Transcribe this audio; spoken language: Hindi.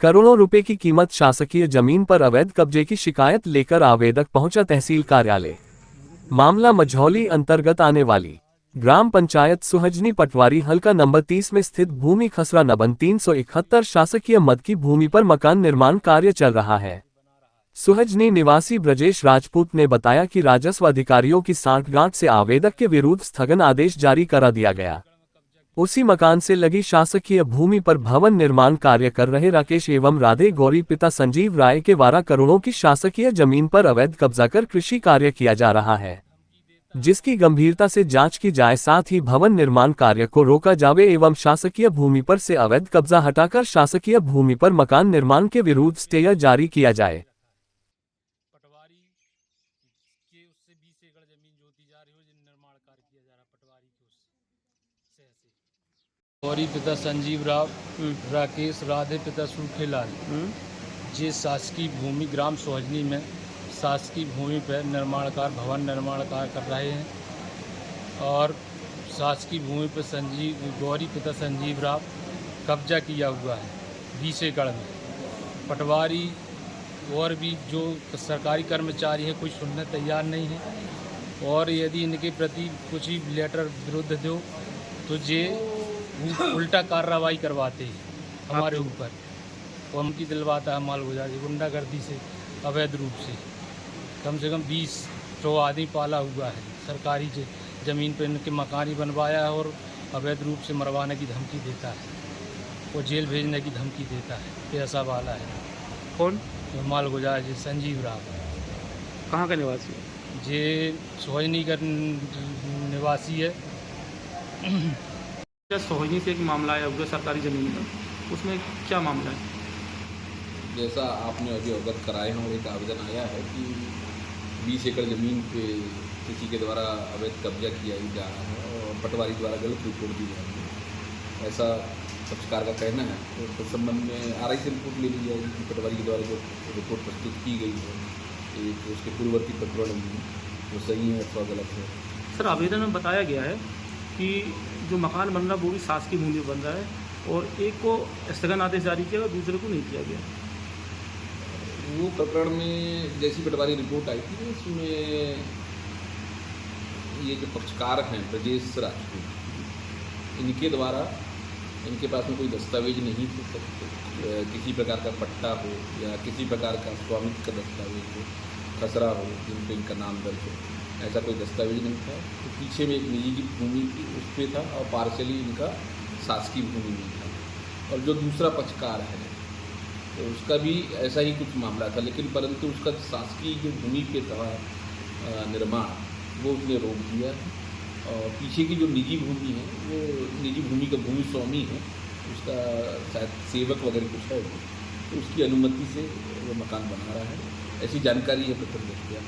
करोड़ों रुपए की कीमत शासकीय जमीन पर अवैध कब्जे की शिकायत लेकर आवेदक पहुंचा तहसील कार्यालय। मामला मझौली अंतर्गत आने वाली ग्राम पंचायत सुहजनी पटवारी हल्का नंबर 30 में स्थित भूमि खसरा नंबर 371 शासकीय मद की भूमि पर मकान निर्माण कार्य चल रहा है। सुहजनी निवासी ब्रजेश राजपूत ने बताया कि राजस्व अधिकारियों की सांठगांठ से आवेदक के विरुद्ध स्थगन आदेश जारी करा दिया गया। उसी मकान से लगी शासकीय भूमि पर भवन निर्माण कार्य कर रहे राकेश एवं राधे गौरी पिता संजीव राय के 12 करोड़ों की शासकीय जमीन पर अवैध कब्जा कर कृषि कार्य किया जा रहा है, जिसकी गंभीरता से जांच की जाए, साथ ही भवन निर्माण कार्य को रोका जावे एवं शासकीय भूमि पर से अवैध कब्जा हटाकर शासकीय भूमि पर मकान निर्माण के विरुद्ध स्टे जारी किया जाए। पटवारी के उससे 20 एकड़ जमीन जोती जा रही हो, जिन निर्माण कार्य किया जा रहा है पटवारी के उससे गौरी पिता संजीव राव, राकेश राधे पिता सूखेलाल जे शासकीय भूमि ग्राम सोहजनी में शासकीय भूमि पर निर्माणकार भवन निर्माण कार्य कर रहे हैं और शासकीय भूमि पर गौरी पिता संजीव राव कब्जा किया हुआ है 20 एकड़ में। पटवारी और भी जो सरकारी कर्मचारी हैं कुछ सुनने तैयार नहीं है और यदि इनके प्रति कुछ ही लेटर विरुद्ध दो तो ये उल्टा कार्रवाई करवाते हैं हमारे ऊपर और उनकी दिलवाता है मालगुजारी गुंडागर्दी से अवैध रूप से कम 20 आदमी पाला हुआ है। सरकारी ज़मीन पर इनके मकान ही बनवाया है और अवैध रूप से मरवाने की धमकी देता है और जेल भेजने की धमकी देता है। पैसा वाला है। कौन? मालगुजार जी संजीव राव। कहाँ का निवासी है? ये सोहजनी का निवासी है। सोहजनी से एक मामला आया हुआ सरकारी ज़मीन का, उसमें क्या मामला है? जैसा आपने अभी अवगत कराए हैं और एक आवेदन आया है कि 20 एकड़ ज़मीन पे किसी के द्वारा अवैध कब्जा किया जा रहा है और पटवारी द्वारा गलत रिपोर्ट दी जा रही है, ऐसा पक्षकार का कहना है। तो इस संबंध में आरआई से रिपोर्ट ले ली जाएगी कि पटवारी के द्वारा जो रिपोर्ट प्रस्तुत की गई है एक उसके पूर्ववर्ती प्रकरण में वो सही है अथवा गलत है। सर, आवेदन में बताया गया है कि जो मकान बन रहा है वो भी शासकीय भूमि बन रहा है और एक को स्थगन आदेश जारी किया और दूसरे को नहीं किया गया। वो प्रकरण में जैसी पटवारी रिपोर्ट आई थी इसमें ये जो पक्षकार हैं ब्रजेश राजपूत, इनके द्वारा इनके पास में कोई दस्तावेज नहीं थे, किसी प्रकार का पट्टा हो या किसी प्रकार का स्वामित्व का दस्तावेज हो, खसरा हो जिन पर इनका नाम दर्ज हो, ऐसा कोई दस्तावेज नहीं था। तो पीछे में एक निजी की भूमि थी उस पर था और पार्शली इनका शासकीय भूमि में था। और जो दूसरा पक्षकार है तो उसका भी ऐसा ही कुछ मामला था, लेकिन परंतु उसका शासकीय जो भूमि पे था निर्माण वो उसने रोक दिया है और पीछे की जो निजी भूमि है वो निजी भूमि का भूमि स्वामी है, उसका शायद सेवक वगैरह कुछ है, तो उसकी अनुमति से वो मकान बना रहा है, ऐसी जानकारी है प्रथम दृष्टया।